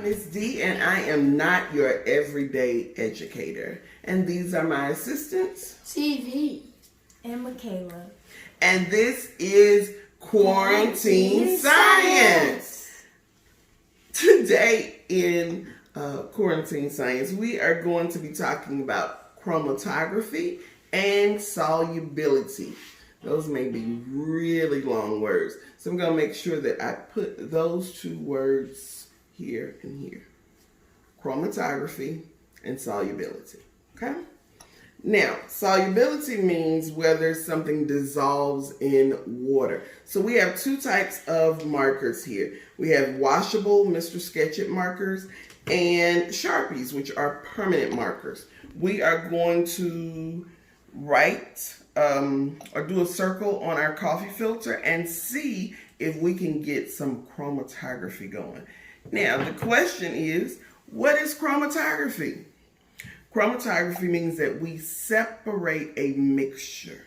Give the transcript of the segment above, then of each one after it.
I'm Miss D, and I am not your everyday educator. And these are my assistants, TV and Michaela. And this is Quarantine Science. Today in Quarantine Science, we are going to be talking about chromatography and solubility. Those may be really long words. So I'm going to make sure that I put those two words here and here. Chromatography and solubility. Okay? Now, solubility means whether something dissolves in water. So we have two types of markers here. We have washable Mr. Sketch-It markers and Sharpies, which are permanent markers. We are going to write or do a circle on our coffee filter and see if we can get some chromatography going. Now, the question is, what is chromatography? Chromatography means that we separate a mixture,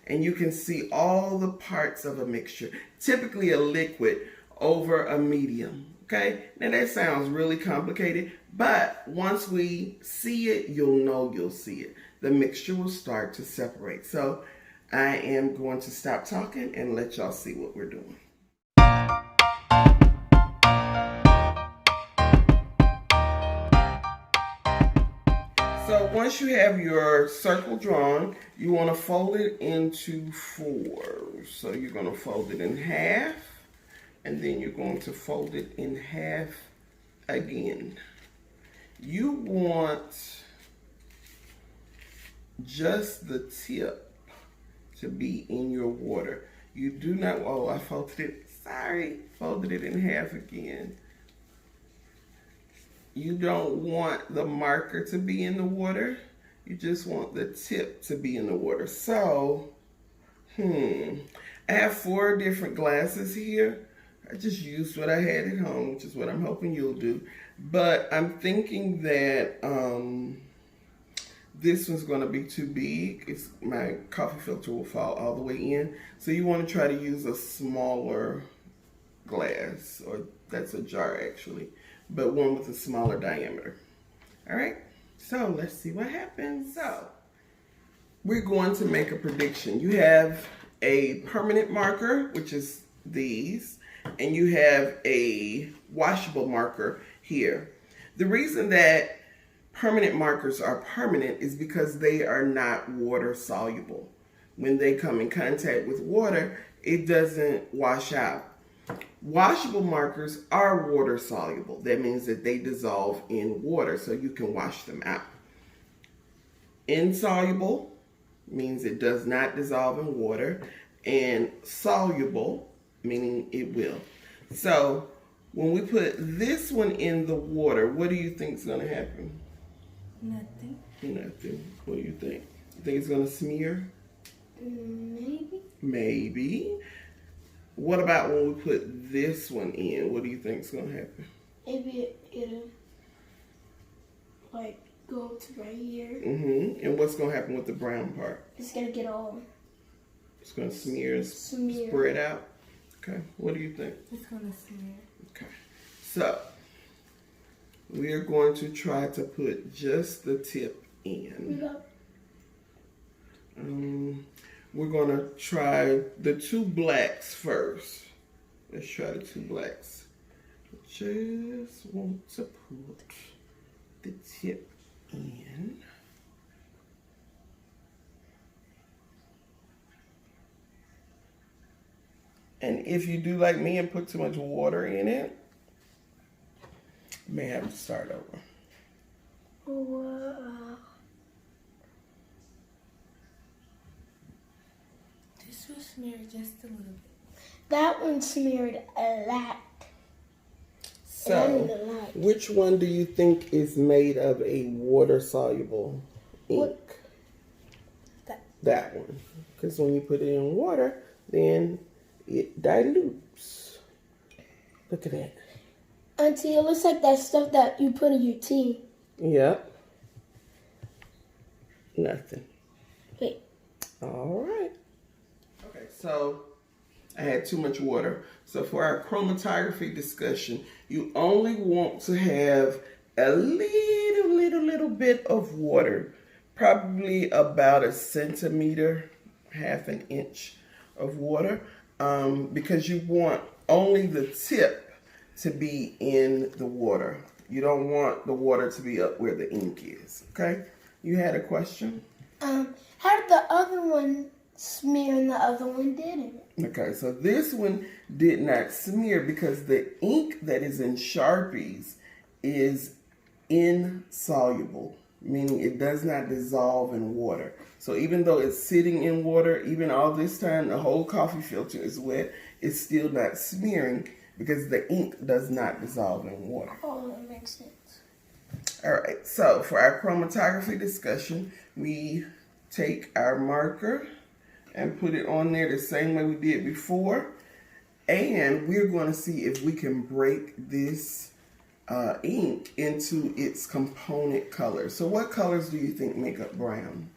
and you can see all the parts of a mixture, typically a liquid, over a medium. Okay, now that sounds really complicated, but once we see it, you'll see it. The mixture will start to separate. So I am going to stop talking and let y'all see what we're doing. So once you have your circle drawn, you want to fold it into four. So you're going to fold it in half, and then you're going to fold it in half again. You want just the tip to be in your water. You do not, oh, I folded it, sorry, folded it in half again. You don't want the marker to be in the water. You just want the tip to be in the water. So, I have 4 different glasses here. I just used what I had at home, which is what I'm hoping you'll do. But I'm thinking that this one's going to be too big. My coffee filter will fall all the way in. So you want to try to use a smaller glass, or that's a jar actually, but one with a smaller diameter. All right, so let's see what happens. So we're going to make a prediction. You have a permanent marker, which is these, and you have a washable marker here. The reason that permanent markers are permanent is because they are not water soluble. When they come in contact with water, it doesn't wash out. Washable markers are water soluble. That means that they dissolve in water, so you can wash them out. Insoluble means it does not dissolve in water, and soluble meaning it will. So when we put this one in the water, what do you think is going to happen? Nothing. Nothing. What do you think? You think it's going to smear? Maybe. Maybe. What about when we put this one in? What do you think is going to happen? Maybe it'll like go to right here. And what's going to happen with the brown part? It's gonna get all. It's going to smear. Spread out. Okay. What do you think? It's gonna smear. Okay. So we are going to try to put just the tip in. We're going to try the 2 blacks first. Let's try the 2 blacks. Just want to put the tip in. And if you do like me and put too much water in it, you may have to start over. Wow. This was smeared just a little bit. That one smeared a lot. So, which one do you think is made of a water-soluble ink? That one. Because when you put it in water, then it dilutes. Look at that. Auntie, it looks like that stuff that you put in your tea. Yep. Nothing. Wait. All right. Okay, so I had too much water. So for our chromatography discussion, you only want to have a little bit of water, probably about a centimeter, half an inch of water, because you want only the tip to be in the water. You don't want the water to be up where the ink is, okay? You had a question? How did the other one smear and the other one didn't? Okay, so this one did not smear because the ink that is in Sharpies is insoluble, meaning it does not dissolve in water. So even though it's sitting in water, even all this time, the whole coffee filter is wet, it's still not smearing because the ink does not dissolve in water. Oh, that makes sense. All right, so for our chromatography discussion, we take our marker and put it on there the same way we did before. And we're going to see if we can break this ink into its component colors. So what colors do you think make up brown?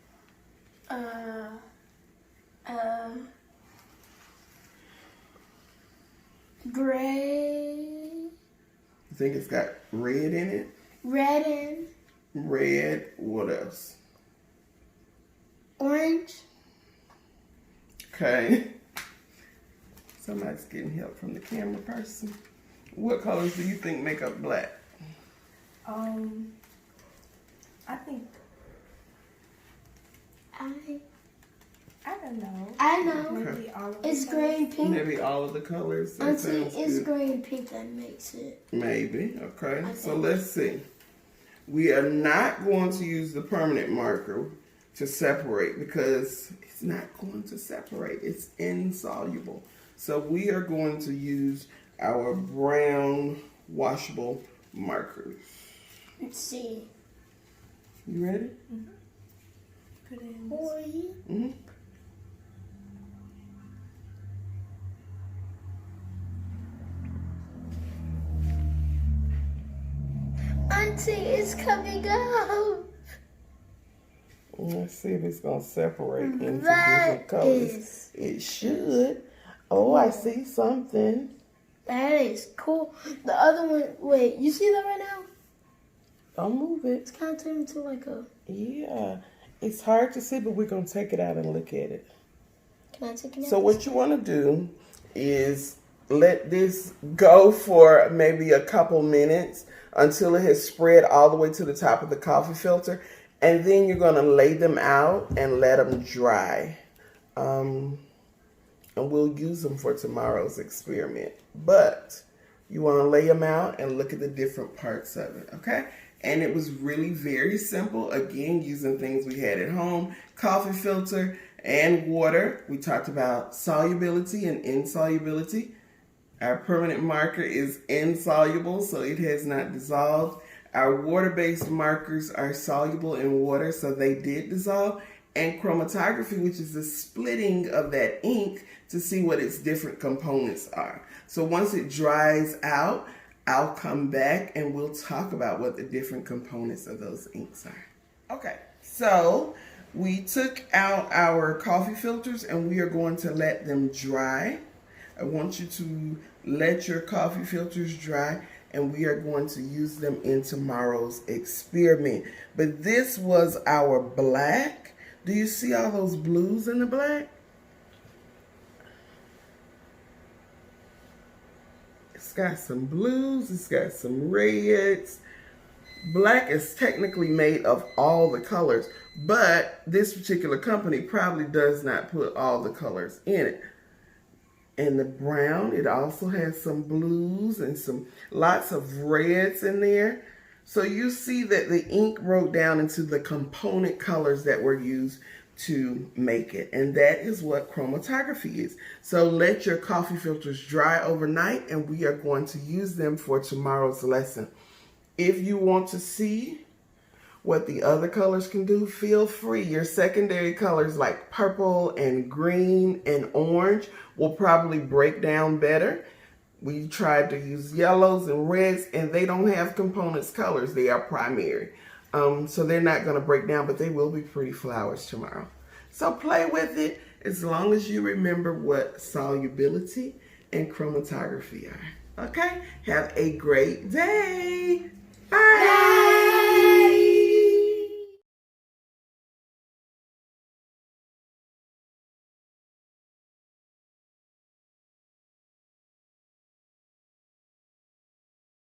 Gray. You think it's got red in it? Red and Red, what else? orange. Okay. Somebody's getting help from the camera person. What colors do you think make up black? I think I don't know. I know. Maybe all of It's the gray and pink. Maybe all of the colors. That Auntie, sounds it's good. gray and pink that makes it. Maybe. Okay. I So think. let's see. We are not going to use the permanent marker to separate because it's not going to separate. It's insoluble. So we are going to use our brown washable markers. Let's see. You ready? Put in. Mm-hmm. Auntie, it's coming up. Let's see if it's going to separate into That different colors. is- It should. Oh, I see something. That is cool. The other one, wait, you see that right now? Don't move it. It's kind of turned into like a. Yeah. It's hard to see, but we're going to take it out and look at it. Can I take it out? So what you want to do is let this go for maybe a couple minutes until it has spread all the way to the top of the coffee filter. And then you're going to lay them out and let them dry. And we'll use them for tomorrow's experiment. But you want to lay them out and look at the different parts of it, okay? And it was really very simple. Again, using things we had at home, coffee filter and water. We talked about solubility and insolubility. Our permanent marker is insoluble, so it has not dissolved. Our water-based markers are soluble in water, so they did dissolve. And chromatography, which is the splitting of that ink to see what its different components are. So once it dries out, I'll come back and we'll talk about what the different components of those inks are. Okay, so we took out our coffee filters and we are going to let them dry. I want you to let your coffee filters dry and we are going to use them in tomorrow's experiment. But this was our black. Do you see all those blues in the black? It's got some blues, it's got some reds. Black is technically made of all the colors, but this particular company probably does not put all the colors in it. And the brown, it also has some blues and some lots of reds in there. So you see that the ink broke down into the component colors that were used to make it. And that is what chromatography is. So let your coffee filters dry overnight and we are going to use them for tomorrow's lesson. If you want to see what the other colors can do, feel free. Your secondary colors like purple and green and orange will probably break down better. We tried to use yellows and reds and they don't have components colors. They are primary. So they're not going to break down, but they will be pretty flowers tomorrow. So play with it as long as you remember what solubility and chromatography are. Okay? Have a great day. Bye.